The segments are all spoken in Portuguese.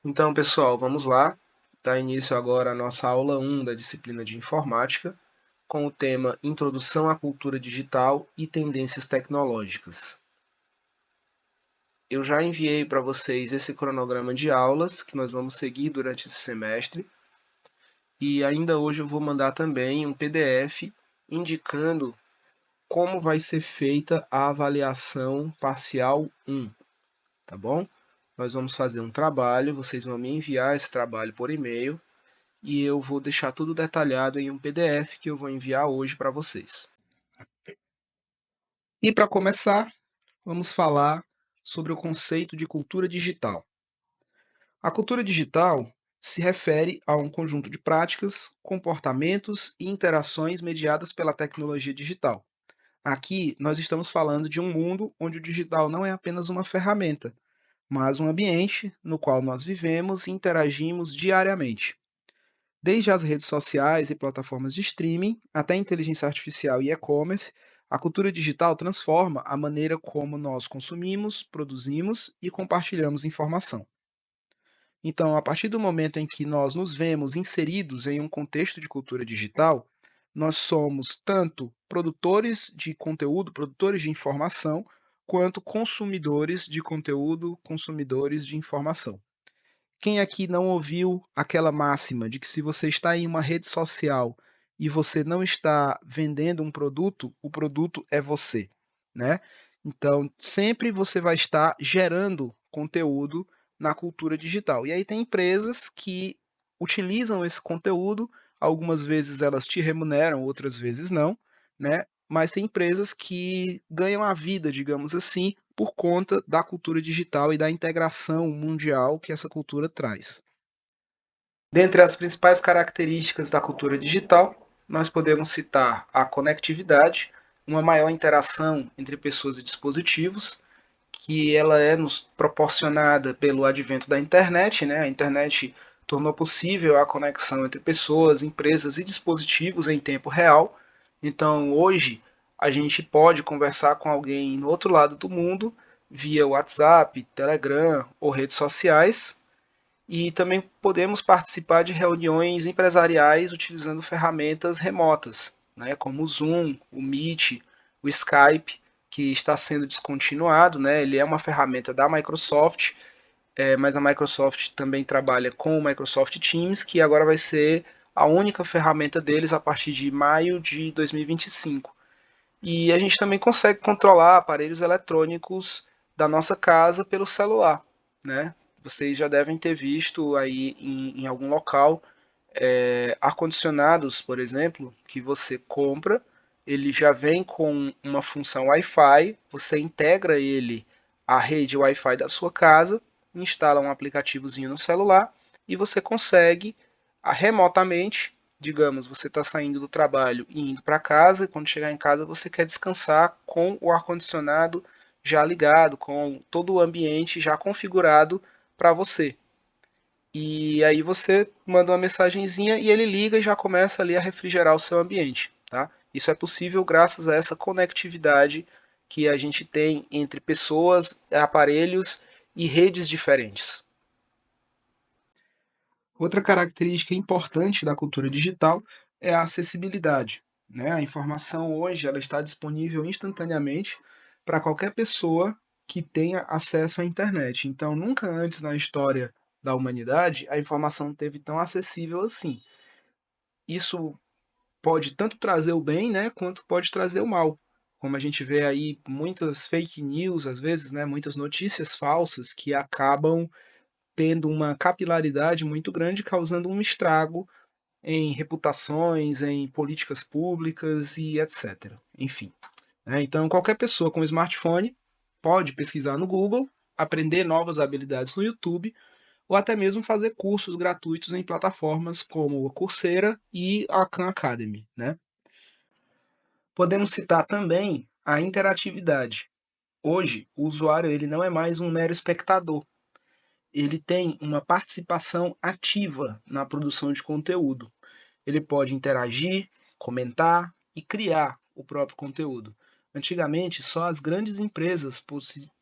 Então, pessoal, vamos lá. Dá início agora a nossa aula 1 da disciplina de Informática, com o tema Introdução à Cultura Digital e Tendências Tecnológicas. Eu já enviei para vocês esse cronograma de aulas que nós vamos seguir durante esse semestre, e ainda hoje eu vou mandar também um PDF indicando como vai ser feita a avaliação parcial 1, tá bom? Nós vamos fazer um trabalho, vocês vão me enviar esse trabalho por e-mail, e eu vou deixar tudo detalhado em um PDF que eu vou enviar hoje para vocês. E para começar, vamos falar sobre o conceito de cultura digital. A cultura digital se refere a um conjunto de práticas, comportamentos e interações mediadas pela tecnologia digital. Aqui nós estamos falando de um mundo onde o digital não é apenas uma ferramenta, mas um ambiente no qual nós vivemos e interagimos diariamente. Desde as redes sociais e plataformas de streaming até inteligência artificial e e-commerce, a cultura digital transforma a maneira como nós consumimos, produzimos e compartilhamos informação. Então, a partir do momento em que nós nos vemos inseridos em um contexto de cultura digital, nós somos tanto produtores de conteúdo, produtores de informação, quanto consumidores de conteúdo, consumidores de informação. Quem aqui não ouviu aquela máxima de que se você está em uma rede social e você não está vendendo um produto, o produto é você, né? Então, sempre você vai estar gerando conteúdo na cultura digital. E aí tem empresas que utilizam esse conteúdo, algumas vezes elas te remuneram, outras vezes não, né? Mas tem empresas que ganham a vida, digamos assim, por conta da cultura digital e da integração mundial que essa cultura traz. Dentre as principais características da cultura digital, nós podemos citar a conectividade, uma maior interação entre pessoas e dispositivos, que ela é nos proporcionada pelo advento da internet, né? A internet tornou possível a conexão entre pessoas, empresas e dispositivos em tempo real. Então, hoje, a gente pode conversar com alguém no outro lado do mundo via WhatsApp, Telegram ou redes sociais, e também podemos participar de reuniões empresariais utilizando ferramentas remotas, né, como o Zoom, o Meet, o Skype, que está sendo descontinuado, né, ele é uma ferramenta da Microsoft, mas a Microsoft também trabalha com o Microsoft Teams, que agora vai ser a única ferramenta deles a partir de maio de 2025. E a gente também consegue controlar aparelhos eletrônicos da nossa casa pelo celular, né? Vocês já devem ter visto aí em algum local ar-condicionados, por exemplo, que você compra, ele já vem com uma função Wi-Fi, você integra ele à rede Wi-Fi da sua casa, instala um aplicativozinho no celular e você consegue remotamente, digamos, você está saindo do trabalho e indo para casa, e quando chegar em casa você quer descansar com o ar-condicionado já ligado, com todo o ambiente já configurado para você. E aí você manda uma mensagenzinha e ele liga e já começa ali a refrigerar o seu ambiente, tá? Isso é possível graças a essa conectividade que a gente tem entre pessoas, aparelhos e redes diferentes. Outra característica importante da cultura digital é a acessibilidade, né? A informação hoje ela está disponível instantaneamente para qualquer pessoa que tenha acesso à internet. Então, nunca antes na história da humanidade a informação teve tão acessível assim. Isso pode tanto trazer o bem, né, quanto pode trazer o mal. Como a gente vê aí muitas fake news, às vezes, né, muitas notícias falsas que acabam tendo uma capilaridade muito grande, causando um estrago em reputações, em políticas públicas e etc. Enfim, né? Então, qualquer pessoa com smartphone pode pesquisar no Google, aprender novas habilidades no YouTube ou até mesmo fazer cursos gratuitos em plataformas como a Coursera e a Khan Academy, né? Podemos citar também a interatividade. Hoje, o usuário ele não é mais um mero espectador, ele tem uma participação ativa na produção de conteúdo. Ele pode interagir, comentar e criar o próprio conteúdo. Antigamente, só as grandes empresas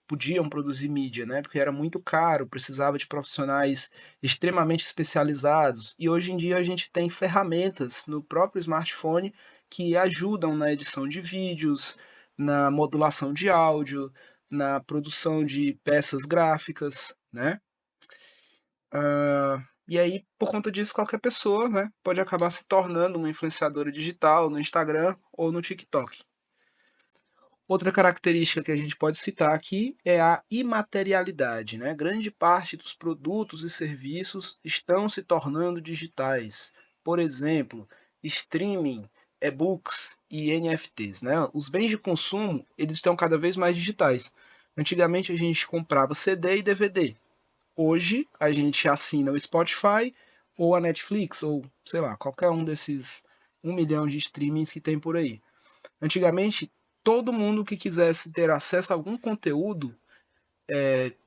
podiam produzir mídia, né, porque era muito caro, precisava de profissionais extremamente especializados. E hoje em dia a gente tem ferramentas no próprio smartphone que ajudam na edição de vídeos, na modulação de áudio, na produção de peças gráficas, né. E aí, por conta disso, qualquer pessoa, né, pode acabar se tornando uma influenciadora digital no Instagram ou no TikTok. Outra característica que a gente pode citar aqui é a imaterialidade, né? Grande parte dos produtos e serviços estão se tornando digitais. Por exemplo, streaming, e-books e NFTs, né? Os bens de consumo, eles estão cada vez mais digitais. Antigamente a gente comprava CD e DVD. Hoje a gente assina o Spotify ou a Netflix ou, sei lá, qualquer um desses 1 milhão de streamings que tem por aí. Antigamente, todo mundo que quisesse ter acesso a algum conteúdo,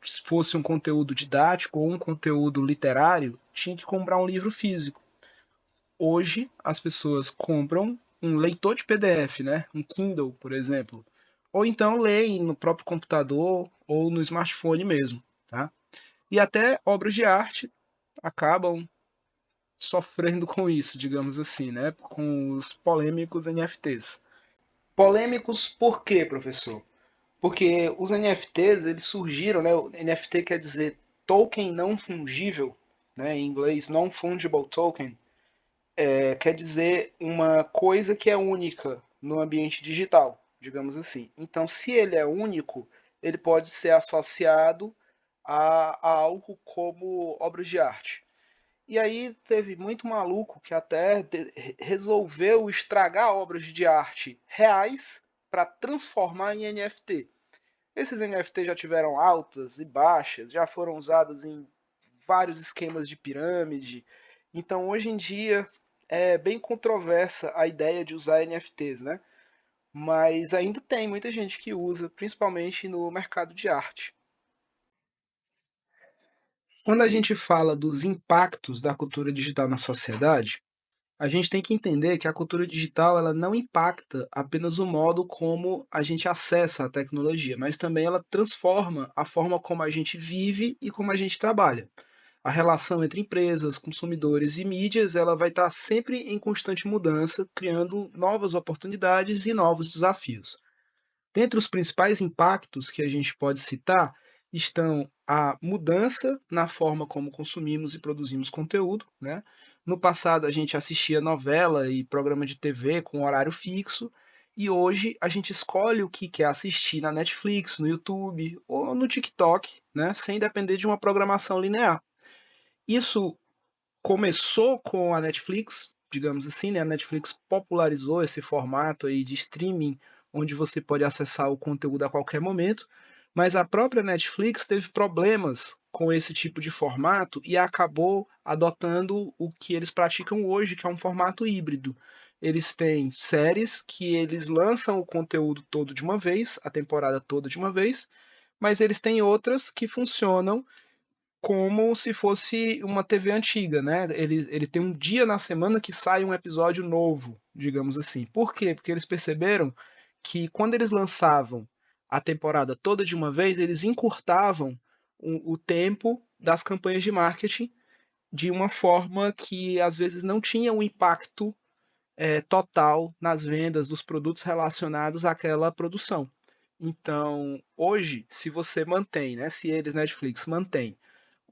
se fosse um conteúdo didático ou um conteúdo literário, tinha que comprar um livro físico. Hoje, as pessoas compram um leitor de PDF, né? Um Kindle, por exemplo. Ou então leem no próprio computador ou no smartphone mesmo, tá? E até obras de arte acabam sofrendo com isso, digamos assim, né? Com os polêmicos NFTs. Polêmicos por quê, professor? Porque os NFTs, eles surgiram, né? O NFT quer dizer token não fungível, né? Em inglês, non-fungible token, quer dizer uma coisa que é única no ambiente digital, digamos assim. Então, se ele é único, ele pode ser associado a algo como obras de arte. E aí teve muito maluco que até resolveu estragar obras de arte reais para transformar em NFT. Esses NFT já tiveram altas e baixas, já foram usados em vários esquemas de pirâmide. Então, hoje em dia, é bem controversa a ideia de usar NFTs, né? Mas ainda tem muita gente que usa, principalmente no mercado de arte. Quando a gente fala dos impactos da cultura digital na sociedade, a gente tem que entender que a cultura digital ela não impacta apenas o modo como a gente acessa a tecnologia, mas também ela transforma a forma como a gente vive e como a gente trabalha. A relação entre empresas, consumidores e mídias, ela vai estar sempre em constante mudança, criando novas oportunidades e novos desafios. Dentre os principais impactos que a gente pode citar estão a mudança na forma como consumimos e produzimos conteúdo, né? No passado a gente assistia novela e programa de TV com horário fixo, e hoje a gente escolhe o que quer assistir na Netflix, no YouTube ou no TikTok, né? Sem depender de uma programação linear. Isso começou com a Netflix, digamos assim, né? A Netflix popularizou esse formato aí de streaming, onde você pode acessar o conteúdo a qualquer momento, mas a própria Netflix teve problemas com esse tipo de formato e acabou adotando o que eles praticam hoje, que é um formato híbrido. Eles têm séries que eles lançam o conteúdo todo de uma vez, a temporada toda de uma vez, mas eles têm outras que funcionam como se fosse uma TV antiga, né? Ele tem um dia na semana que sai um episódio novo, digamos assim. Por quê? Porque eles perceberam que quando eles lançavam a temporada toda de uma vez, eles encurtavam o tempo das campanhas de marketing de uma forma que às vezes não tinha um impacto total nas vendas dos produtos relacionados àquela produção. Então, hoje, se você mantém, né, se eles, Netflix, mantém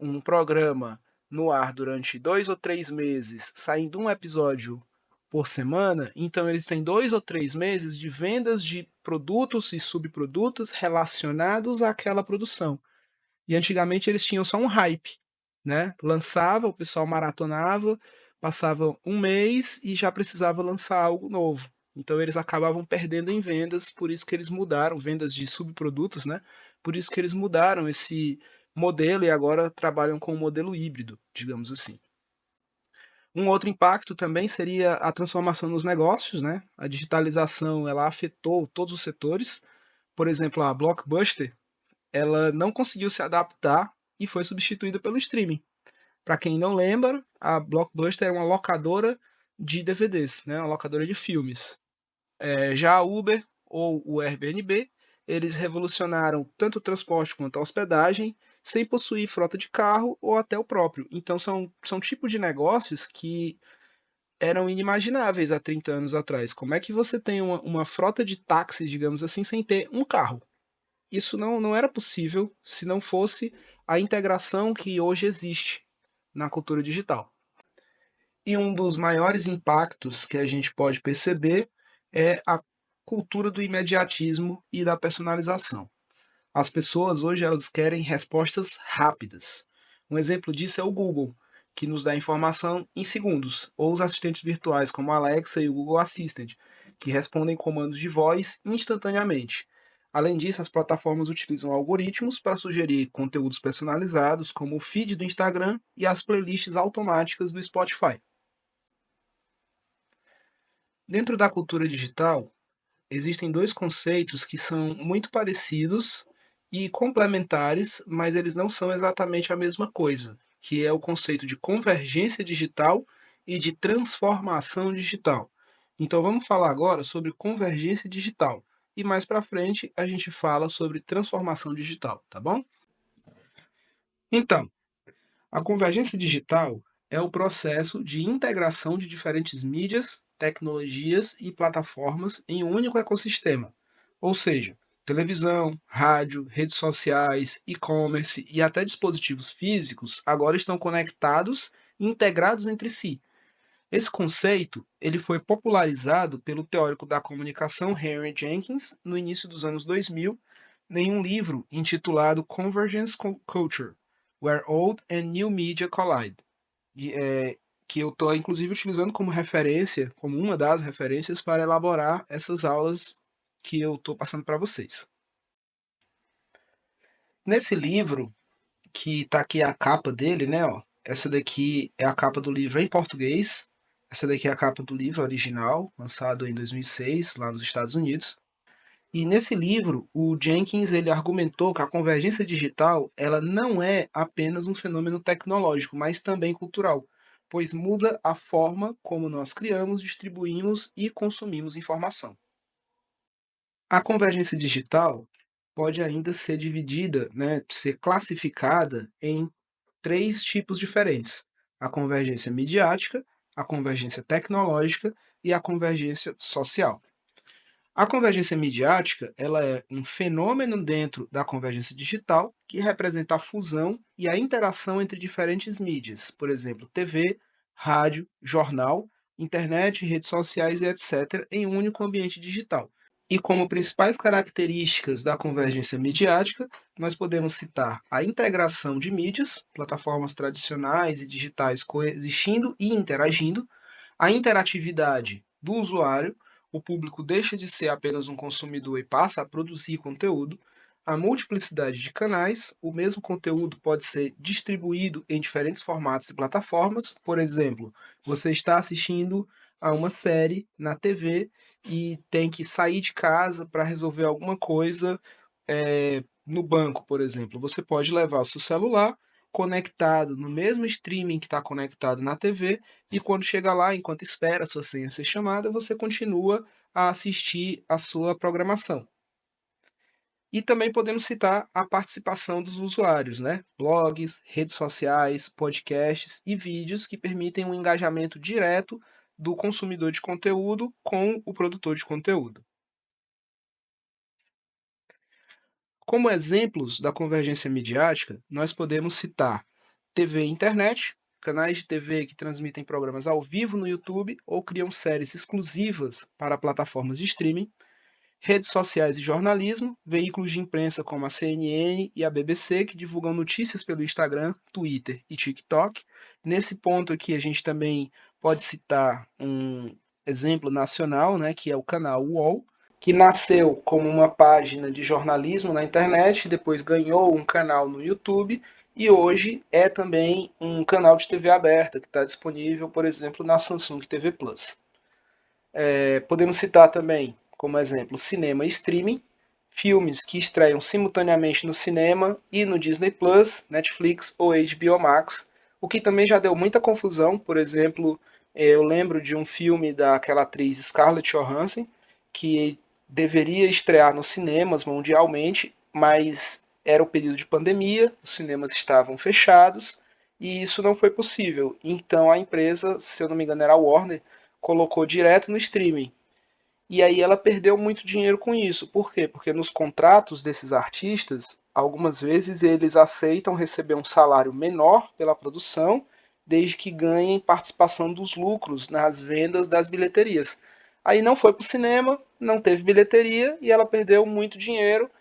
um programa no ar durante 2 ou 3 meses, saindo um episódio por semana, então eles têm 2 ou 3 meses de vendas de produtos e subprodutos relacionados àquela produção. E antigamente eles tinham só um hype, né? Lançava, o pessoal maratonava, passava um mês e já precisava lançar algo novo. Então eles acabavam perdendo em vendas, por isso que eles mudaram, vendas de subprodutos, né? Por isso que eles mudaram esse modelo e agora trabalham com um modelo híbrido, digamos assim. Um outro impacto também seria a transformação nos negócios, né? A digitalização, ela afetou todos os setores. Por exemplo, a Blockbuster, ela não conseguiu se adaptar e foi substituída pelo streaming. Para quem não lembra, a Blockbuster é uma locadora de DVDs, né? Uma locadora de filmes. Já a Uber ou o Airbnb, eles revolucionaram tanto o transporte quanto a hospedagem, sem possuir frota de carro ou até o próprio. Então são tipos de negócios que eram inimagináveis há 30 anos atrás. Como é que você tem uma frota de táxis, digamos assim, sem ter um carro? Isso não era possível se não fosse a integração que hoje existe na cultura digital. E um dos maiores impactos que a gente pode perceber é a cultura do imediatismo e da personalização. As pessoas hoje elas querem respostas rápidas. Um exemplo disso é o Google, que nos dá informação em segundos, ou os assistentes virtuais como a Alexa e o Google Assistant, que respondem comandos de voz instantaneamente. Além disso, as plataformas utilizam algoritmos para sugerir conteúdos personalizados, como o feed do Instagram e as playlists automáticas do Spotify. Dentro da cultura digital, existem dois conceitos que são muito parecidos e complementares, mas eles não são exatamente a mesma coisa, que é o conceito de convergência digital e de transformação digital. Então vamos falar agora sobre convergência digital e mais para frente a gente fala sobre transformação digital, tá bom? Então, a convergência digital é o processo de integração de diferentes mídias, tecnologias e plataformas em um único ecossistema, ou seja, televisão, rádio, redes sociais, e-commerce e até dispositivos físicos agora estão conectados e integrados entre si. Esse conceito ele foi popularizado pelo teórico da comunicação Henry Jenkins no início dos anos 2000 em um livro intitulado Convergence Culture, Where Old and New Media Collide, e, que eu estou inclusive utilizando como referência, como uma das referências para elaborar essas aulas que eu estou passando para vocês. Nesse livro, que está aqui a capa dele, né? Ó, essa daqui é a capa do livro em português. Essa daqui é a capa do livro original, lançado em 2006, lá nos Estados Unidos. E nesse livro, o Jenkins ele argumentou que a convergência digital ela não é apenas um fenômeno tecnológico, mas também cultural, pois muda a forma como nós criamos, distribuímos e consumimos informação. A convergência digital pode ainda ser dividida, né, ser classificada em três tipos diferentes: a convergência midiática, a convergência tecnológica e a convergência social. A convergência midiática, ela é um fenômeno dentro da convergência digital que representa a fusão e a interação entre diferentes mídias, por exemplo, TV, rádio, jornal, internet, redes sociais e etc., em um único ambiente digital. E como principais características da convergência midiática, nós podemos citar a integração de mídias, plataformas tradicionais e digitais coexistindo e interagindo, a interatividade do usuário, o público deixa de ser apenas um consumidor e passa a produzir conteúdo, a multiplicidade de canais, o mesmo conteúdo pode ser distribuído em diferentes formatos e plataformas. Por exemplo, você está assistindo a uma série na TV e tem que sair de casa para resolver alguma coisa no banco, por exemplo. Você pode levar o seu celular conectado no mesmo streaming que está conectado na TV e quando chega lá, enquanto espera a sua senha ser chamada, você continua a assistir a sua programação. E também podemos citar a participação dos usuários, né? Blogs, redes sociais, podcasts e vídeos que permitem um engajamento direto do consumidor de conteúdo com o produtor de conteúdo. Como exemplos da convergência midiática, nós podemos citar TV e internet, canais de TV que transmitem programas ao vivo no YouTube ou criam séries exclusivas para plataformas de streaming, redes sociais e jornalismo, veículos de imprensa como a CNN e a BBC que divulgam notícias pelo Instagram, Twitter e TikTok. Nesse ponto aqui a gente também pode citar um exemplo nacional, né, que é o canal UOL, que nasceu como uma página de jornalismo na internet, depois ganhou um canal no YouTube e hoje é também um canal de TV aberta que está disponível, por exemplo, na Samsung TV Plus. Podemos citar também, como exemplo, cinema e streaming, filmes que estreiam simultaneamente no cinema e no Disney Plus, Netflix ou HBO Max, o que também já deu muita confusão. Por exemplo, eu lembro de um filme daquela atriz Scarlett Johansson, que deveria estrear nos cinemas mundialmente, mas era o período de pandemia, os cinemas estavam fechados e isso não foi possível. Então a empresa, se eu não me engano era a Warner, colocou direto no streaming. E aí ela perdeu muito dinheiro com isso. Por quê? Porque nos contratos desses artistas, algumas vezes eles aceitam receber um salário menor pela produção, desde que ganhem participação dos lucros nas vendas das bilheterias. Aí não foi para o cinema, não teve bilheteria e ela perdeu muito dinheiro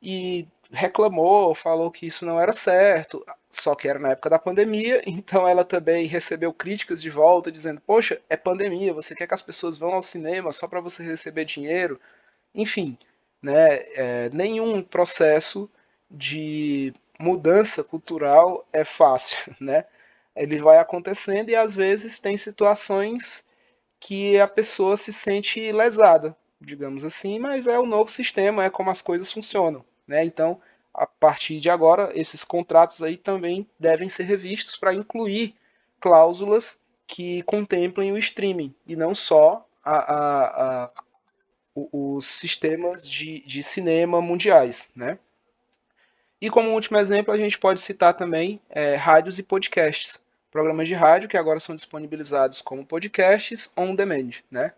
e reclamou, falou que isso não era certo, só que era na época da pandemia, então ela também recebeu críticas de volta dizendo: "Poxa, é pandemia, você quer que as pessoas vão ao cinema só para você receber dinheiro?" Enfim, né, nenhum processo de mudança cultural é fácil, né? Ele vai acontecendo e às vezes tem situações que a pessoa se sente lesada, digamos assim, mas é o novo sistema, é como as coisas funcionam, né? Então, a partir de agora, esses contratos aí também devem ser revistos para incluir cláusulas que contemplem o streaming e não só os sistemas de cinema mundiais, né? E como último exemplo, a gente pode citar também rádios e podcasts, programas de rádio que agora são disponibilizados como podcasts on demand, né?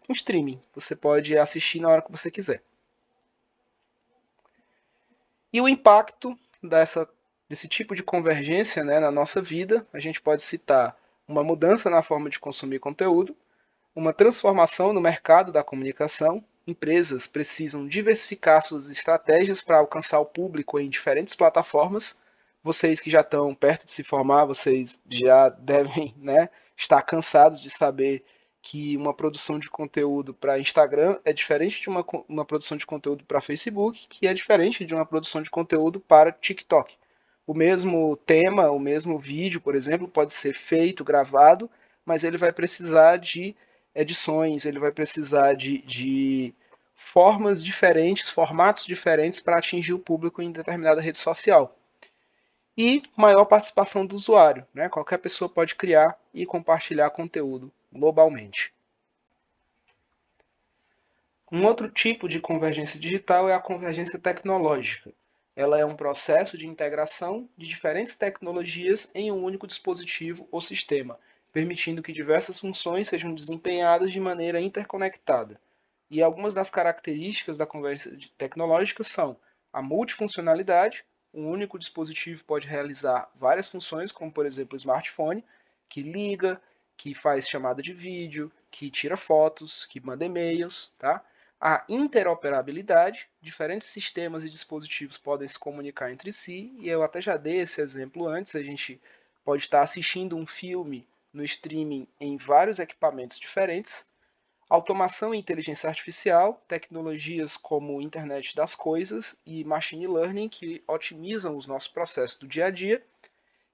Um streaming. Você pode assistir na hora que você quiser. E o impacto desse tipo de convergência, né, na nossa vida, a gente pode citar uma mudança na forma de consumir conteúdo, uma transformação no mercado da comunicação. Empresas precisam diversificar suas estratégias para alcançar o público em diferentes plataformas. Vocês que já estão perto de se formar, vocês já devem, né, estar cansados de saber que uma produção de conteúdo para Instagram é diferente de uma produção de conteúdo para Facebook, que é diferente de uma produção de conteúdo para TikTok. O mesmo tema, o mesmo vídeo, por exemplo, pode ser feito, gravado, mas ele vai precisar de edições, ele vai precisar de formas diferentes, formatos diferentes para atingir o público em determinada rede social. E maior participação do usuário, né? Qualquer pessoa pode criar e compartilhar conteúdo globalmente. Um outro tipo de convergência digital é a convergência tecnológica. Ela é um processo de integração de diferentes tecnologias em um único dispositivo ou sistema, permitindo que diversas funções sejam desempenhadas de maneira interconectada. E algumas das características da convergência tecnológica são a multifuncionalidade. Um único dispositivo pode realizar várias funções, como por exemplo o smartphone, que liga, que faz chamada de vídeo, que tira fotos, que manda e-mails, tá? A interoperabilidade, diferentes sistemas e dispositivos podem se comunicar entre si, e eu até já dei esse exemplo antes, a gente pode estar assistindo um filme no streaming em vários equipamentos diferentes. Automação e inteligência artificial, tecnologias como internet das coisas e machine learning que otimizam os nossos processos do dia a dia,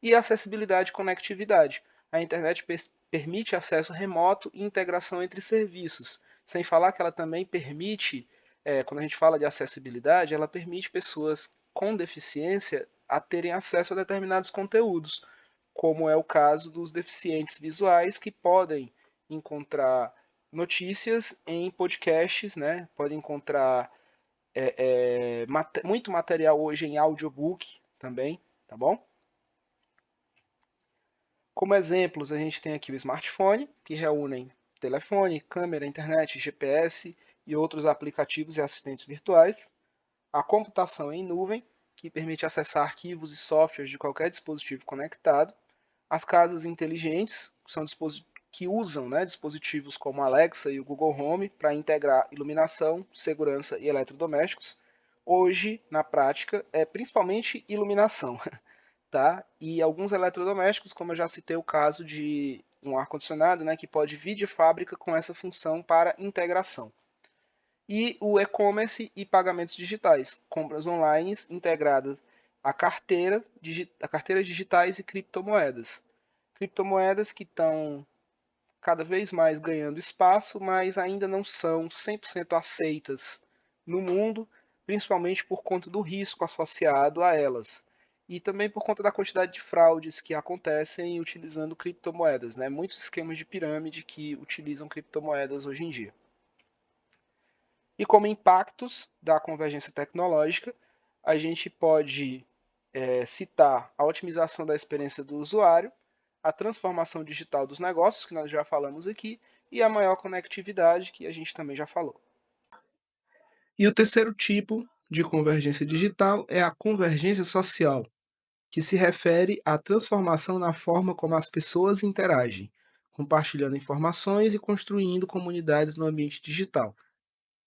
e acessibilidade e conectividade. A internet permite acesso remoto e integração entre serviços, sem falar que ela também permite, quando a gente fala de acessibilidade, ela permite pessoas com deficiência a terem acesso a determinados conteúdos, como é o caso dos deficientes visuais que podem encontrar notícias em podcasts, né? Podem encontrar muito material hoje em audiobook também, tá bom? Como exemplos, a gente tem aqui o smartphone, que reúnem telefone, câmera, internet, GPS e outros aplicativos e assistentes virtuais. A computação em nuvem, que permite acessar arquivos e softwares de qualquer dispositivo conectado. As casas inteligentes, que são que usam, né, dispositivos como a Alexa e o Google Home para integrar iluminação, segurança e eletrodomésticos. Hoje, na prática, é principalmente iluminação. Tá? E alguns eletrodomésticos, como eu já citei o caso de um ar-condicionado, né, que pode vir de fábrica com essa função para integração. E o e-commerce e pagamentos digitais, compras online integradas a carteiras digitais e criptomoedas. Criptomoedas que estão cada vez mais ganhando espaço, mas ainda não são 100% aceitas no mundo, principalmente por conta do risco associado a elas. E também por conta da quantidade de fraudes que acontecem utilizando criptomoedas, né? Muitos esquemas de pirâmide que utilizam criptomoedas hoje em dia. E como impactos da convergência tecnológica, a gente pode citar a otimização da experiência do usuário, a transformação digital dos negócios, que nós já falamos aqui, e a maior conectividade, que a gente também já falou. E o terceiro tipo de convergência digital é a convergência social, que se refere à transformação na forma como as pessoas interagem, compartilhando informações e construindo comunidades no ambiente digital.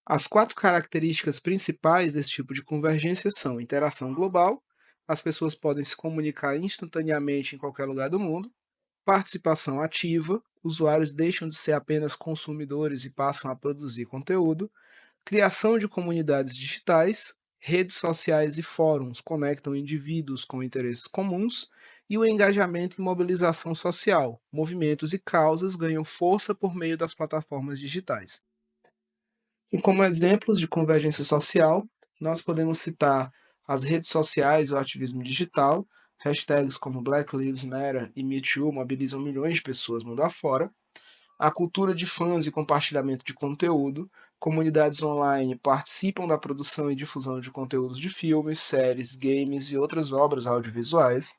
As quatro características principais desse tipo de convergência são interação global, as pessoas podem se comunicar instantaneamente em qualquer lugar do mundo; participação ativa, usuários deixam de ser apenas consumidores e passam a produzir conteúdo; criação de comunidades digitais, redes sociais e fóruns conectam indivíduos com interesses comuns; e o engajamento e mobilização social, movimentos e causas ganham força por meio das plataformas digitais. E como exemplos de convergência social, nós podemos citar as redes sociais e o ativismo digital; hashtags como Black Lives Matter e Me Too mobilizam milhões de pessoas mundo afora; a cultura de fãs e compartilhamento de conteúdo, comunidades online participam da produção e difusão de conteúdos de filmes, séries, games e outras obras audiovisuais;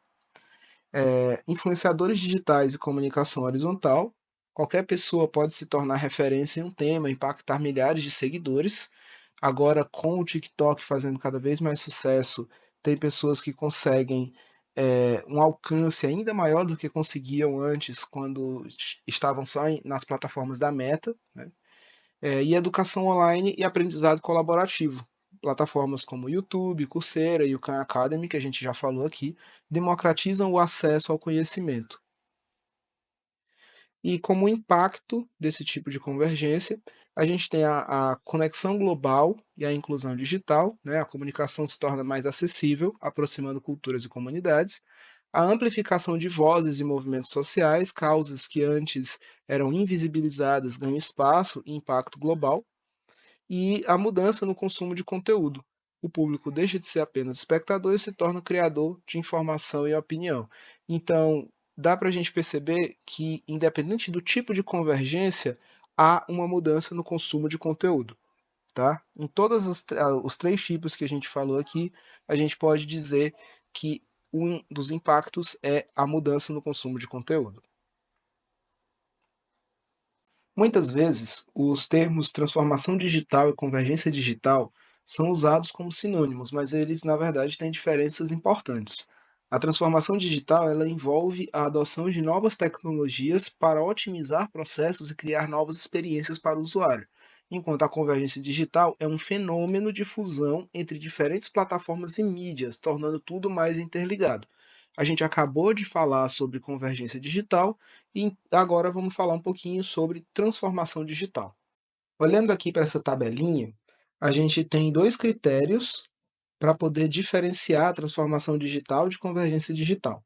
influenciadores digitais e comunicação horizontal, qualquer pessoa pode se tornar referência em um tema, impactar milhares de seguidores. Agora, com o TikTok fazendo cada vez mais sucesso, tem pessoas que conseguem um alcance ainda maior do que conseguiam antes, quando estavam só nas plataformas da Meta, né? E educação online e aprendizado colaborativo. Plataformas como YouTube, Coursera e o Khan Academy, que a gente já falou aqui, democratizam o acesso ao conhecimento. E como impacto desse tipo de convergência, a gente tem a conexão global e a inclusão digital, né? A comunicação se torna mais acessível, aproximando culturas e comunidades; a amplificação de vozes e movimentos sociais, causas que antes eram invisibilizadas ganham espaço e impacto global; e a mudança no consumo de conteúdo. O público deixa de ser apenas espectador e se torna criador de informação e opinião. Então, dá para a gente perceber que, independente do tipo de convergência, há uma mudança no consumo de conteúdo. Tá? Em todos os três tipos que a gente falou aqui, a gente pode dizer que um dos impactos é a mudança no consumo de conteúdo. Muitas vezes, os termos transformação digital e convergência digital são usados como sinônimos, mas eles, na verdade, têm diferenças importantes. A transformação digital, ela envolve a adoção de novas tecnologias para otimizar processos e criar novas experiências para o usuário, enquanto a convergência digital é um fenômeno de fusão entre diferentes plataformas e mídias, tornando tudo mais interligado. A gente acabou de falar sobre convergência digital e agora vamos falar um pouquinho sobre transformação digital. Olhando aqui para essa tabelinha, a gente tem dois critérios para poder diferenciar a transformação digital de convergência digital.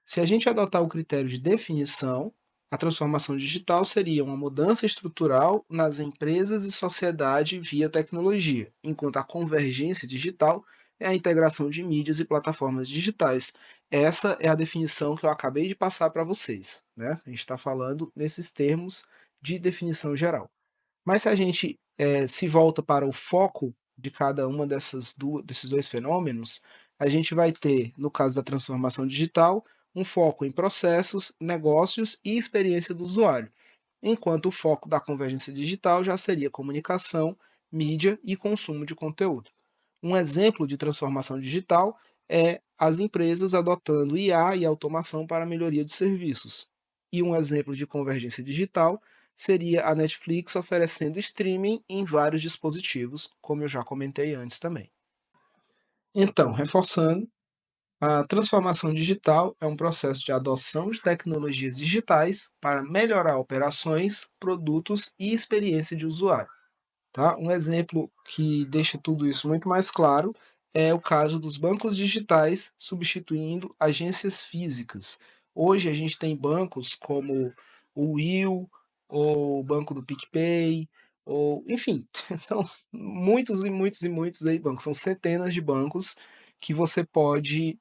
Se a gente adotar o critério de definição, a transformação digital seria uma mudança estrutural nas empresas e sociedade via tecnologia, enquanto a convergência digital é a integração de mídias e plataformas digitais. Essa é a definição que eu acabei de passar para vocês, né? A gente está falando nesses termos de definição geral. Mas se a gente se volta para o foco de cada uma desses dois fenômenos, a gente vai ter, no caso da transformação digital, um foco em processos, negócios e experiência do usuário, enquanto o foco da convergência digital já seria comunicação, mídia e consumo de conteúdo. Um exemplo de transformação digital é as empresas adotando IA e automação para a melhoria de serviços. E um exemplo de convergência digital seria a Netflix oferecendo streaming em vários dispositivos, como eu já comentei antes também. Então, reforçando, a transformação digital é um processo de adoção de tecnologias digitais para melhorar operações, produtos e experiência de usuário. Tá? Um exemplo que deixa tudo isso muito mais claro é o caso dos bancos digitais substituindo agências físicas. Hoje a gente tem bancos como o Will, ou o banco do PicPay, ou enfim, são muitos e muitos e muitos aí bancos, são centenas de bancos que você pode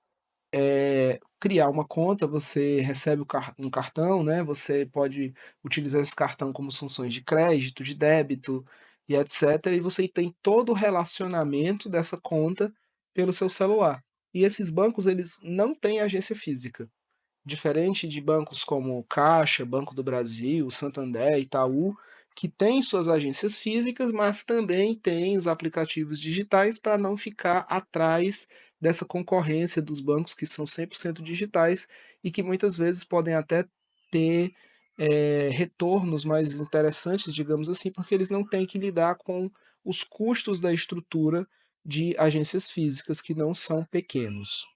criar uma conta, você recebe um cartão, né? Você pode utilizar esse cartão como funções de crédito, de débito, e etcétera, e você tem todo o relacionamento dessa conta pelo seu celular. E esses bancos, eles não têm agência física. Diferente de bancos como Caixa, Banco do Brasil, Santander, Itaú, que têm suas agências físicas, mas também têm os aplicativos digitais para não ficar atrás dessa concorrência dos bancos que são 100% digitais e que muitas vezes podem até ter retornos mais interessantes, digamos assim, porque eles não têm que lidar com os custos da estrutura de agências físicas que não são pequenos.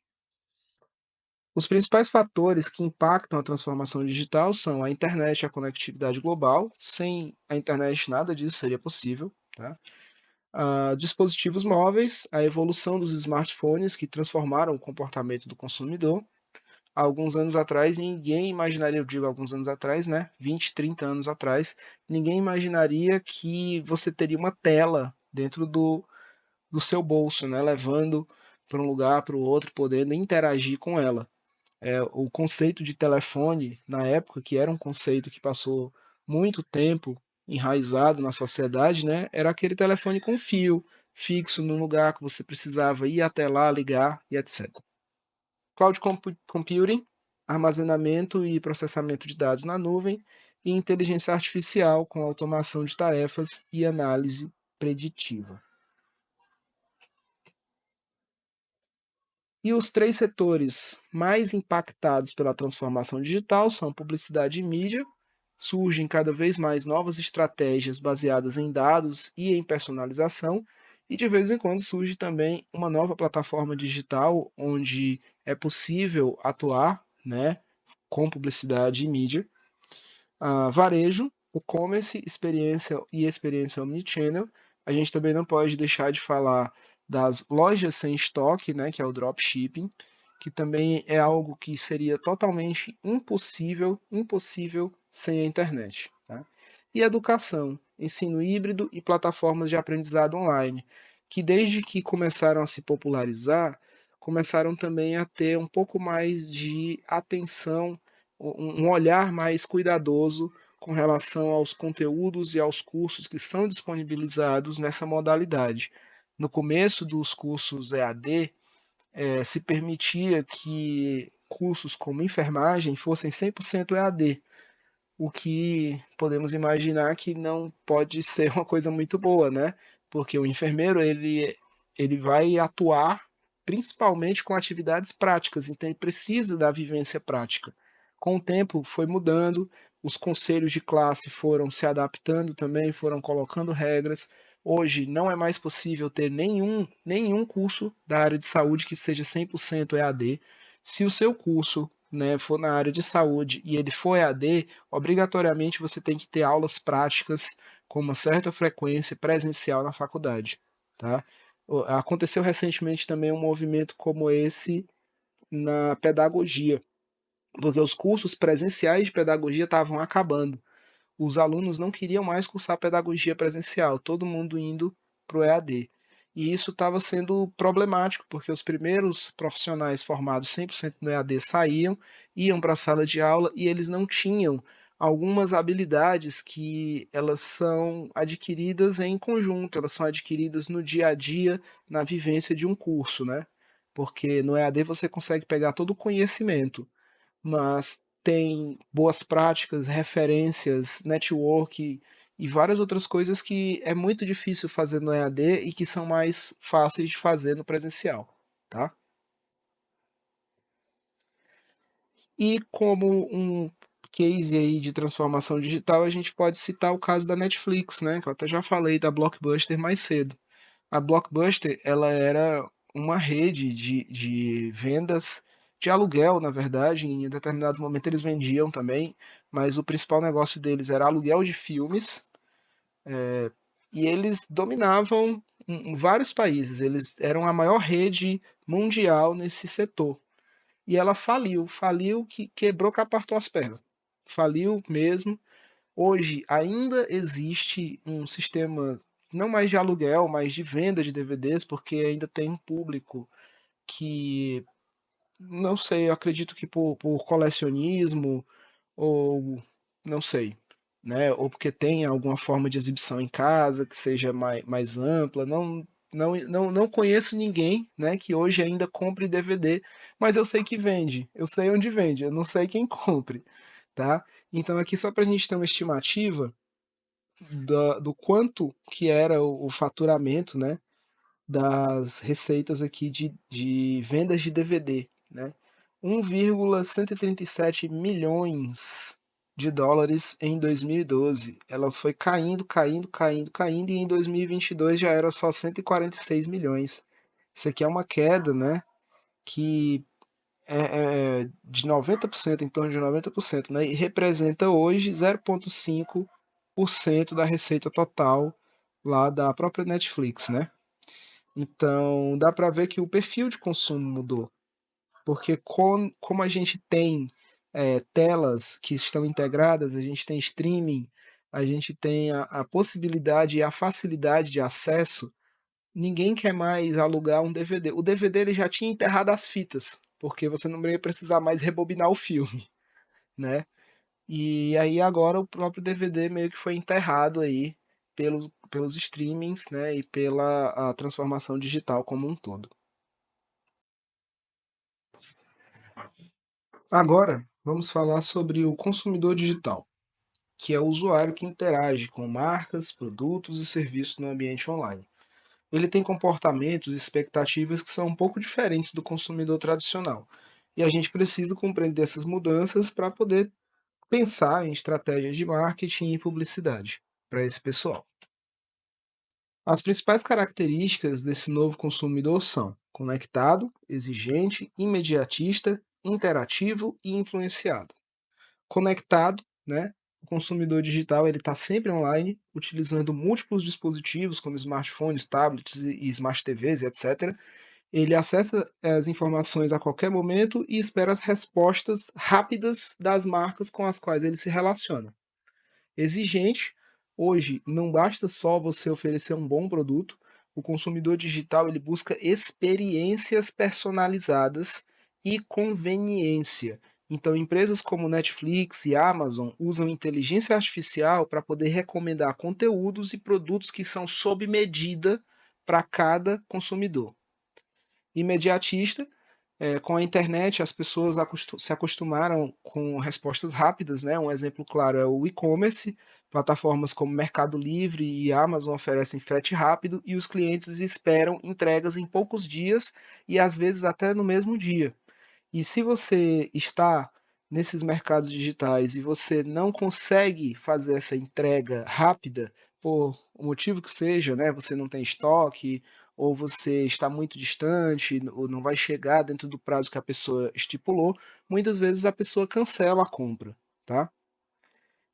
Os principais fatores que impactam a transformação digital são a internet e a conectividade global. Sem a internet, nada disso seria possível. Tá? Dispositivos móveis, a evolução dos smartphones que transformaram o comportamento do consumidor. Há alguns anos atrás, ninguém imaginaria, eu digo alguns anos atrás, né? 20, 30 anos atrás, ninguém imaginaria que você teria uma tela dentro do seu bolso, né? Levando para um lugar, para o outro, podendo interagir com ela. O conceito de telefone, na época, que era um conceito que passou muito tempo enraizado na sociedade, né, era aquele telefone com fio, fixo no lugar que você precisava ir até lá, ligar e etc. Cloud Computing, armazenamento e processamento de dados na nuvem, e inteligência artificial com automação de tarefas e análise preditiva. E os três setores mais impactados pela transformação digital são publicidade e mídia. Surgem cada vez mais novas estratégias baseadas em dados e em personalização, e de vez em quando surge também uma nova plataforma digital onde é possível atuar, né, com publicidade e mídia. Varejo, e-commerce, experiência omnichannel. A gente também não pode deixar de falar das lojas sem estoque, né, que é o dropshipping, que também é algo que seria totalmente impossível sem a internet. Tá? E educação, ensino híbrido e plataformas de aprendizado online, que desde que começaram a se popularizar, começaram também a ter um pouco mais de atenção, um olhar mais cuidadoso com relação aos conteúdos e aos cursos que são disponibilizados nessa modalidade. No começo dos cursos EAD, se permitia que cursos como enfermagem fossem 100% EAD, o que podemos imaginar que não pode ser uma coisa muito boa, né? Porque o enfermeiro ele vai atuar principalmente com atividades práticas, então ele precisa da vivência prática. Com o tempo foi mudando, os conselhos de classe foram se adaptando também, foram colocando regras. Hoje não é mais possível ter nenhum curso da área de saúde que seja 100% EAD. Se o seu curso, né, for na área de saúde e ele for EAD, obrigatoriamente você tem que ter aulas práticas com uma certa frequência presencial na faculdade, tá? Aconteceu recentemente também um movimento como esse na pedagogia, porque os cursos presenciais de pedagogia estavam acabando. Os alunos não queriam mais cursar pedagogia presencial, todo mundo indo para o EAD. E isso estava sendo problemático, porque os primeiros profissionais formados 100% no EAD saíam, iam para a sala de aula e eles não tinham algumas habilidades que elas são adquiridas em conjunto, elas são adquiridas no dia a dia, na vivência de um curso, né? Porque no EAD você consegue pegar todo o conhecimento, mas tem boas práticas, referências, network e várias outras coisas que é muito difícil fazer no EAD e que são mais fáceis de fazer no presencial, tá? E como um case aí de transformação digital, a gente pode citar o caso da Netflix, né? Que eu até já falei da Blockbuster mais cedo. A Blockbuster, ela era uma rede de vendas de aluguel, na verdade, em determinado momento eles vendiam também, mas o principal negócio deles era aluguel de filmes, e eles dominavam vários países, eles eram a maior rede mundial nesse setor. E ela faliu que quebrou, capartou as pernas. Faliu mesmo. Hoje ainda existe um sistema não mais de aluguel, mas de venda de DVDs, porque ainda tem um público que, não sei, eu acredito que por colecionismo ou não sei. né? Ou porque tem alguma forma de exibição em casa que seja mais ampla. Não conheço ninguém, né, que hoje ainda compre DVD, mas eu sei que vende, eu sei onde vende, eu não sei quem compre, tá? Então aqui só para a gente ter uma estimativa do quanto que era o faturamento, né, das receitas aqui de vendas de DVD, né? 1,137 milhões de dólares em 2012. Elas foi caindo, caindo, caindo, caindo, e em 2022 já era só 146 milhões. Isso aqui é uma queda, né? Que é de 90%, em torno de 90%, né? E representa hoje 0,5% da receita total lá da própria Netflix, né? Então, dá para ver que o perfil de consumo mudou, porque como a gente tem telas que estão integradas, a gente tem streaming, a gente tem a possibilidade e a facilidade de acesso, ninguém quer mais alugar um DVD. O DVD ele já tinha enterrado as fitas, porque você não ia precisar mais rebobinar o filme, né? E aí agora o próprio DVD meio que foi enterrado aí pelos streamings, né, e pela a transformação digital como um todo. Agora, vamos falar sobre o consumidor digital, que é o usuário que interage com marcas, produtos e serviços no ambiente online. Ele tem comportamentos e expectativas que são um pouco diferentes do consumidor tradicional. E a gente precisa compreender essas mudanças para poder pensar em estratégias de marketing e publicidade para esse pessoal. As principais características desse novo consumidor são conectado, exigente, imediatista, interativo e influenciado. Conectado, né? O consumidor digital ele está sempre online, utilizando múltiplos dispositivos como smartphones, tablets e smart TVs, etc. Ele acessa as informações a qualquer momento e espera as respostas rápidas das marcas com as quais ele se relaciona. Exigente, hoje não basta só você oferecer um bom produto, o consumidor digital ele busca experiências personalizadas e conveniência. Então, empresas como Netflix e Amazon usam inteligência artificial para poder recomendar conteúdos e produtos que são sob medida para cada consumidor. Imediatista, com a internet, as pessoas se acostumaram com respostas rápidas, né? Um exemplo claro é o e-commerce. Plataformas como Mercado Livre e Amazon oferecem frete rápido e os clientes esperam entregas em poucos dias e às vezes até no mesmo dia. E se você está nesses mercados digitais e você não consegue fazer essa entrega rápida, por o motivo que seja, né? Você não tem estoque, ou você está muito distante, ou não vai chegar dentro do prazo que a pessoa estipulou, muitas vezes a pessoa cancela a compra, tá?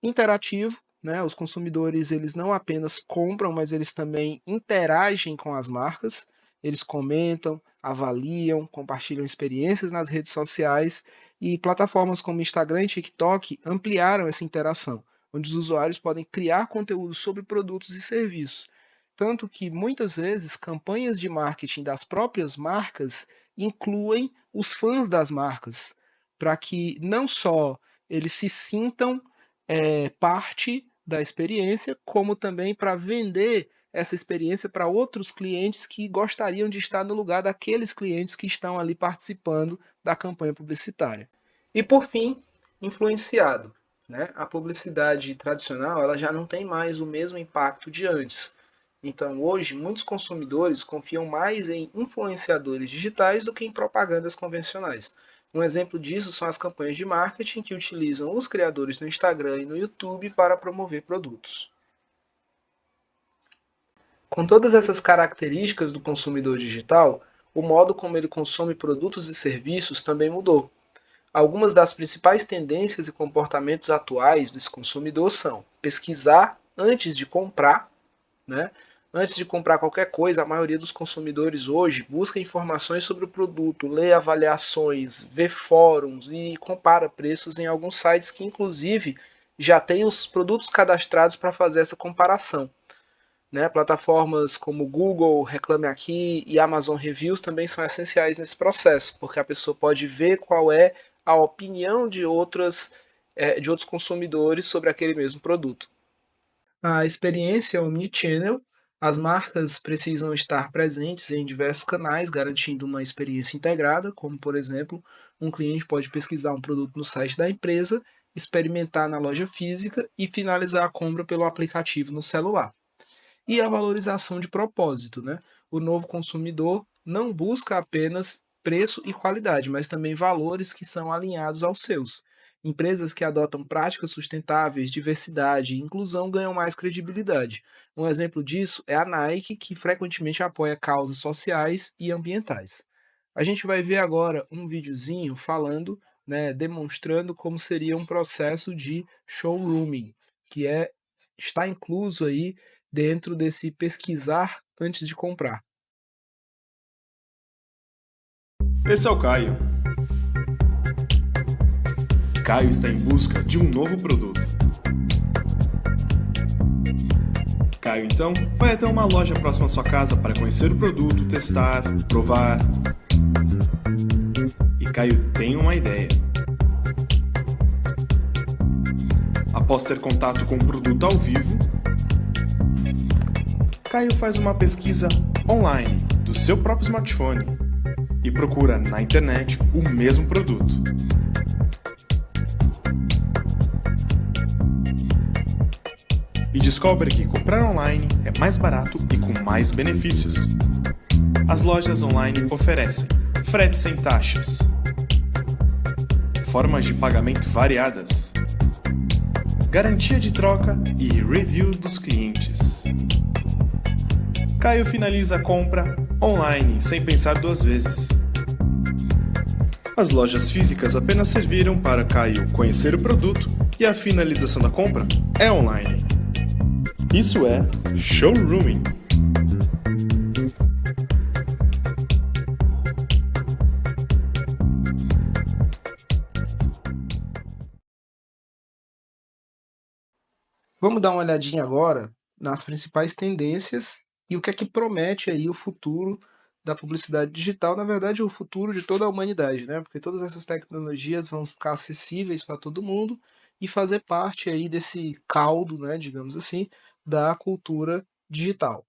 Interativo, né? Os consumidores eles não apenas compram, mas eles também interagem com as marcas. Eles comentam, avaliam, compartilham experiências nas redes sociais e plataformas como Instagram e TikTok ampliaram essa interação, onde os usuários podem criar conteúdo sobre produtos e serviços. Tanto que muitas vezes campanhas de marketing das próprias marcas incluem os fãs das marcas, para que não só eles se sintam parte da experiência, como também para vender essa experiência para outros clientes que gostariam de estar no lugar daqueles clientes que estão ali participando da campanha publicitária. E por fim, influenciado, né? A publicidade tradicional ela já não tem mais o mesmo impacto de antes. Então, hoje, muitos consumidores confiam mais em influenciadores digitais do que em propagandas convencionais. Um exemplo disso são as campanhas de marketing que utilizam os criadores no Instagram e no YouTube para promover produtos. Com todas essas características do consumidor digital, o modo como ele consome produtos e serviços também mudou. Algumas das principais tendências e comportamentos atuais desse consumidor são pesquisar antes de comprar, né? Antes de comprar qualquer coisa, a maioria dos consumidores hoje busca informações sobre o produto, lê avaliações, vê fóruns e compara preços em alguns sites que, inclusive, já têm os produtos cadastrados para fazer essa comparação. Né? Plataformas como Google, Reclame Aqui e Amazon Reviews também são essenciais nesse processo, porque a pessoa pode ver qual é a opinião de outras de outros consumidores sobre aquele mesmo produto. A experiência omnichannel, as marcas precisam estar presentes em diversos canais, garantindo uma experiência integrada, como, por exemplo, um cliente pode pesquisar um produto no site da empresa, experimentar na loja física e finalizar a compra pelo aplicativo no celular. E a valorização de propósito, né? O novo consumidor não busca apenas preço e qualidade, mas também valores que são alinhados aos seus. Empresas que adotam práticas sustentáveis, diversidade e inclusão ganham mais credibilidade. Um exemplo disso é a Nike, que frequentemente apoia causas sociais e ambientais. A gente vai ver agora um videozinho falando, né, demonstrando como seria um processo de showrooming, que está incluso aí dentro desse pesquisar antes de comprar. Esse é o Caio. Caio está em busca de um novo produto. Caio, então, vai até uma loja próxima à sua casa para conhecer o produto, testar, provar. E Caio tem uma ideia. Após ter contato com o produto ao vivo, Caio faz uma pesquisa online do seu próprio smartphone e procura na internet o mesmo produto. E descobre que comprar online é mais barato e com mais benefícios. As lojas online oferecem frete sem taxas, formas de pagamento variadas, garantia de troca e review dos clientes. Caio finaliza a compra online sem pensar duas vezes. As lojas físicas apenas serviram para Caio conhecer o produto e a finalização da compra é online. Isso é showrooming. Vamos dar uma olhadinha agora nas principais tendências e o que é que promete aí o futuro da publicidade digital, na verdade, o futuro de toda a humanidade, né? Porque todas essas tecnologias vão ficar acessíveis para todo mundo e fazer parte aí desse caldo, né, digamos assim, da cultura digital.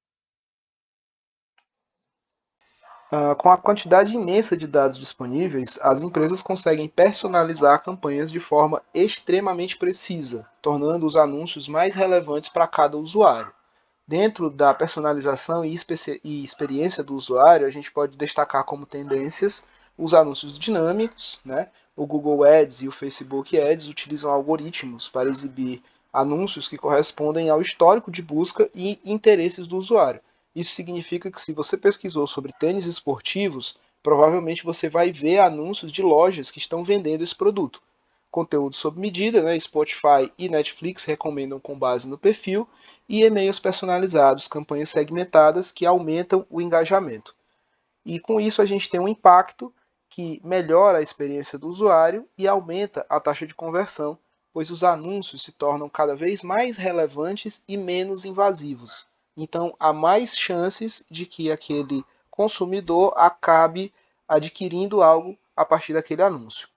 Com a quantidade imensa de dados disponíveis, as empresas conseguem personalizar campanhas de forma extremamente precisa, tornando os anúncios mais relevantes para cada usuário. Dentro da personalização e experiência do usuário, a gente pode destacar como tendências os anúncios dinâmicos, né? O Google Ads e o Facebook Ads utilizam algoritmos para exibir anúncios que correspondem ao histórico de busca e interesses do usuário. Isso significa que se você pesquisou sobre tênis esportivos, provavelmente você vai ver anúncios de lojas que estão vendendo esse produto. Conteúdo sob medida, né? Spotify e Netflix recomendam com base no perfil, e e-mails personalizados, campanhas segmentadas que aumentam o engajamento. E com isso a gente tem um impacto que melhora a experiência do usuário e aumenta a taxa de conversão, pois os anúncios se tornam cada vez mais relevantes e menos invasivos. Então há mais chances de que aquele consumidor acabe adquirindo algo a partir daquele anúncio.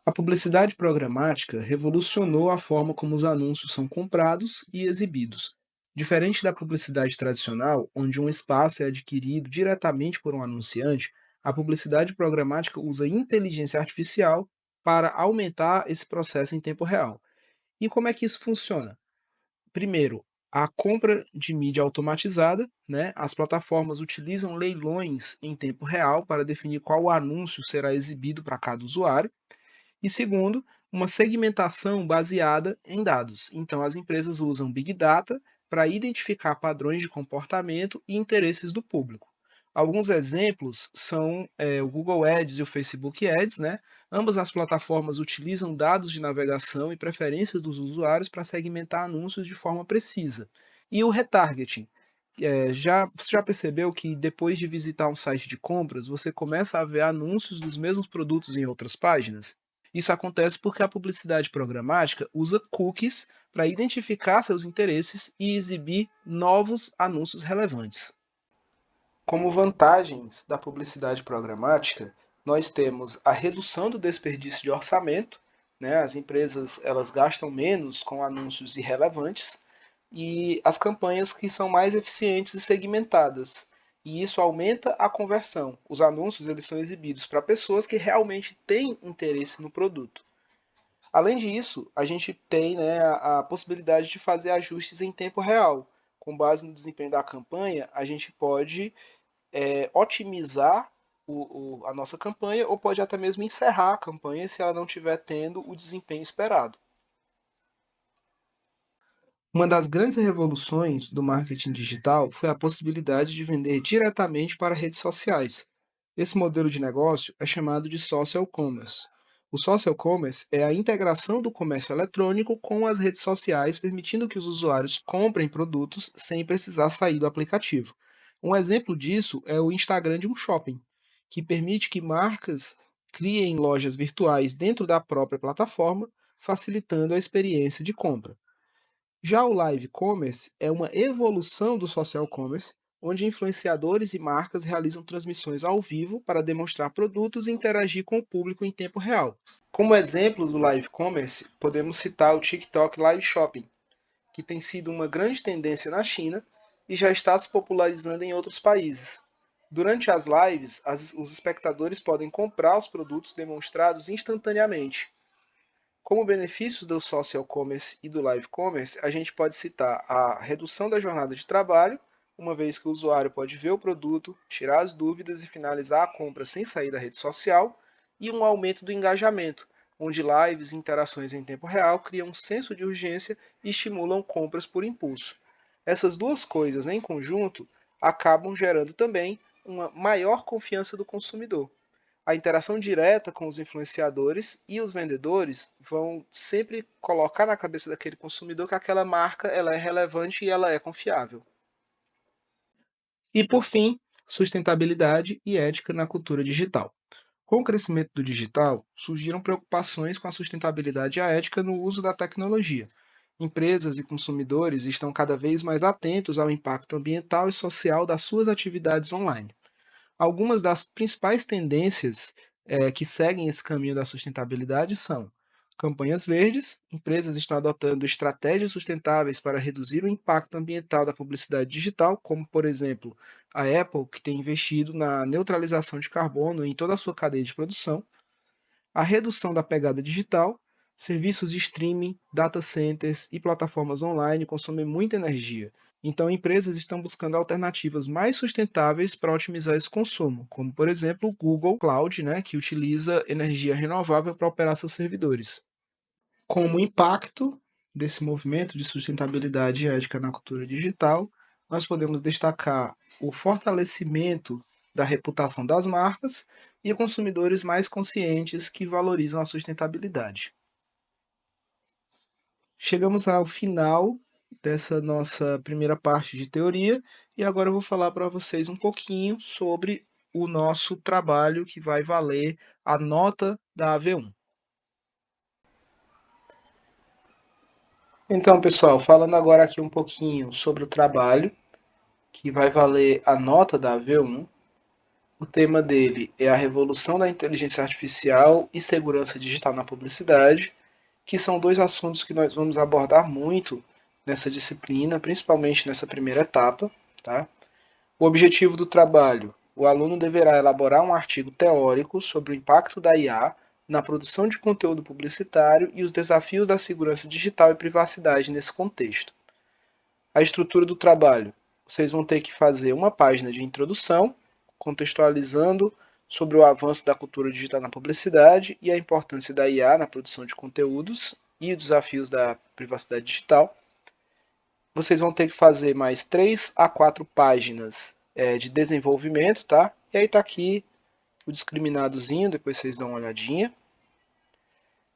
A publicidade programática revolucionou a forma como os anúncios são comprados e exibidos. Diferente da publicidade tradicional, onde um espaço é adquirido diretamente por um anunciante, a publicidade programática usa inteligência artificial para aumentar esse processo em tempo real. E como é que isso funciona? Primeiro, a compra de mídia automatizada, né? As plataformas utilizam leilões em tempo real para definir qual anúncio será exibido para cada usuário. E segundo, uma segmentação baseada em dados. Então, as empresas usam Big Data para identificar padrões de comportamento e interesses do público. Alguns exemplos são o Google Ads e o Facebook Ads, né? Ambas as plataformas utilizam dados de navegação e preferências dos usuários para segmentar anúncios de forma precisa. E o retargeting. Você já percebeu que depois de visitar um site de compras, você começa a ver anúncios dos mesmos produtos em outras páginas? Isso acontece porque a publicidade programática usa cookies para identificar seus interesses e exibir novos anúncios relevantes. Como vantagens da publicidade programática, nós temos a redução do desperdício de orçamento, né? As empresas elas gastam menos com anúncios irrelevantes e as campanhas que são mais eficientes e segmentadas. E isso aumenta a conversão. Os anúncios eles são exibidos para pessoas que realmente têm interesse no produto. Além disso, a gente tem, né, a possibilidade de fazer ajustes em tempo real. Com base no desempenho da campanha, a gente pode otimizar a nossa campanha ou pode até mesmo encerrar a campanha se ela não estiver tendo o desempenho esperado. Uma das grandes revoluções do marketing digital foi a possibilidade de vender diretamente para redes sociais. Esse modelo de negócio é chamado de social commerce. O social commerce é a integração do comércio eletrônico com as redes sociais, permitindo que os usuários comprem produtos sem precisar sair do aplicativo. Um exemplo disso é o Instagram de um shopping, que permite que marcas criem lojas virtuais dentro da própria plataforma, facilitando a experiência de compra. Já o live commerce é uma evolução do social commerce, onde influenciadores e marcas realizam transmissões ao vivo para demonstrar produtos e interagir com o público em tempo real. Como exemplo do live commerce, podemos citar o TikTok Live Shopping, que tem sido uma grande tendência na China e já está se popularizando em outros países. Durante as lives, os espectadores podem comprar os produtos demonstrados instantaneamente. Como benefícios do social commerce e do live commerce, a gente pode citar a redução da jornada de trabalho, uma vez que o usuário pode ver o produto, tirar as dúvidas e finalizar a compra sem sair da rede social, e um aumento do engajamento, onde lives e interações em tempo real criam um senso de urgência e estimulam compras por impulso. Essas duas coisas em conjunto acabam gerando também uma maior confiança do consumidor. A interação direta com os influenciadores e os vendedores vão sempre colocar na cabeça daquele consumidor que aquela marca ela é relevante e ela é confiável. E por fim, sustentabilidade e ética na cultura digital. Com o crescimento do digital, surgiram preocupações com a sustentabilidade e a ética no uso da tecnologia. Empresas e consumidores estão cada vez mais atentos ao impacto ambiental e social das suas atividades online. Algumas das principais tendências que seguem esse caminho da sustentabilidade são campanhas verdes, empresas estão adotando estratégias sustentáveis para reduzir o impacto ambiental da publicidade digital, como, por exemplo, a Apple, que tem investido na neutralização de carbono em toda a sua cadeia de produção, a redução da pegada digital, serviços de streaming, data centers e plataformas online consomem muita energia. Então, empresas estão buscando alternativas mais sustentáveis para otimizar esse consumo, como, por exemplo, o Google Cloud, né, que utiliza energia renovável para operar seus servidores. Como impacto desse movimento de sustentabilidade e ética na cultura digital, nós podemos destacar o fortalecimento da reputação das marcas e consumidores mais conscientes que valorizam a sustentabilidade. Chegamos ao final dessa nossa primeira parte de teoria e agora eu vou falar para vocês um pouquinho sobre o nosso trabalho que vai valer a nota da AV1. Então, pessoal, falando agora aqui um pouquinho sobre o trabalho que vai valer a nota da AV1, o tema dele é a revolução da inteligência artificial e segurança digital na publicidade, que são dois assuntos que nós vamos abordar muito nessa disciplina, principalmente nessa primeira etapa. Tá? O objetivo do trabalho: o aluno deverá elaborar um artigo teórico sobre o impacto da IA na produção de conteúdo publicitário e os desafios da segurança digital e privacidade nesse contexto. A estrutura do trabalho: vocês vão ter que fazer uma página de introdução, contextualizando sobre o avanço da cultura digital na publicidade e a importância da IA na produção de conteúdos e os desafios da privacidade digital. Vocês vão ter que fazer mais 3 a 4 páginas de desenvolvimento, tá? E aí tá aqui o discriminadozinho, depois vocês dão uma olhadinha.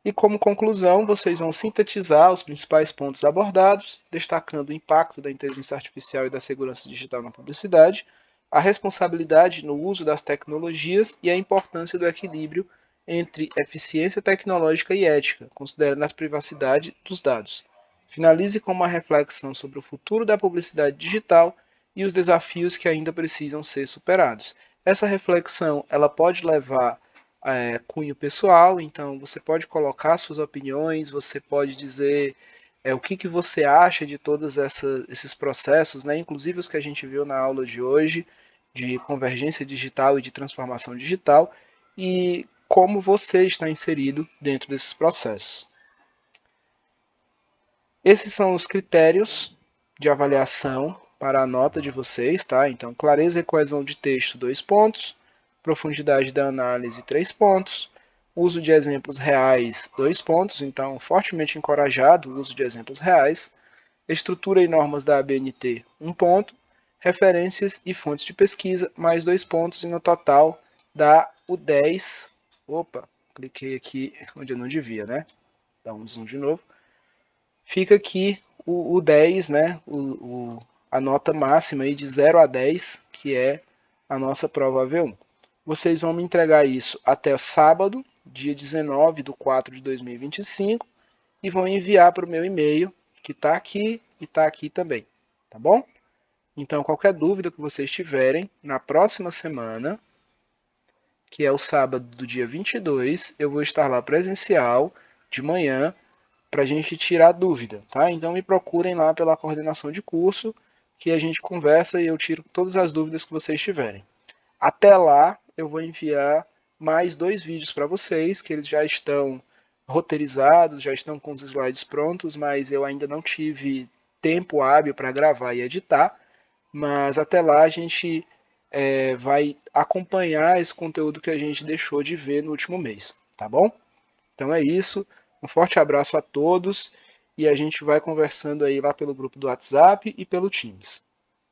E como conclusão, vocês vão sintetizar os principais pontos abordados, destacando o impacto da inteligência artificial e da segurança digital na publicidade, a responsabilidade no uso das tecnologias e a importância do equilíbrio entre eficiência tecnológica e ética, considerando a privacidade dos dados. Finalize com uma reflexão sobre o futuro da publicidade digital e os desafios que ainda precisam ser superados. Essa reflexão ela pode levar cunho pessoal, então você pode colocar suas opiniões, você pode dizer o que você acha de todos esses processos, né? Inclusive os que a gente viu na aula de hoje, de convergência digital e de transformação digital, e como você está inserido dentro desses processos. Esses são os critérios de avaliação para a nota de vocês, tá? Então, clareza e coesão de texto, 2 pontos. Profundidade da análise, 3 pontos. Uso de exemplos reais, 2 pontos. Então, fortemente encorajado o uso de exemplos reais. Estrutura e normas da ABNT, 1 ponto. Referências e fontes de pesquisa, mais 2 pontos. E no total dá o 10. Opa, cliquei aqui onde eu não devia, né? Dá um zoom de novo. Fica aqui o 10, né? A nota máxima aí de 0 a 10, que é a nossa prova AV1. Vocês vão me entregar isso até sábado, dia 19 de 4 de 2025, e vão enviar para o meu e-mail, que está aqui e está aqui também, tá bom? Então, qualquer dúvida que vocês tiverem, na próxima semana, que é o sábado do dia 22, eu vou estar lá presencial, de manhã, para a gente tirar dúvida, tá? Então me procurem lá pela coordenação de curso, que a gente conversa e eu tiro todas as dúvidas que vocês tiverem. Até lá, eu vou enviar mais 2 vídeos para vocês, que eles já estão roteirizados, já estão com os slides prontos, mas eu ainda não tive tempo hábil para gravar e editar. Mas até lá a gente vai acompanhar esse conteúdo que a gente deixou de ver no último mês, tá bom? Então é isso. Um forte abraço a todos e a gente vai conversando aí lá pelo grupo do WhatsApp e pelo Teams.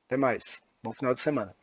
Até mais. Bom final de semana.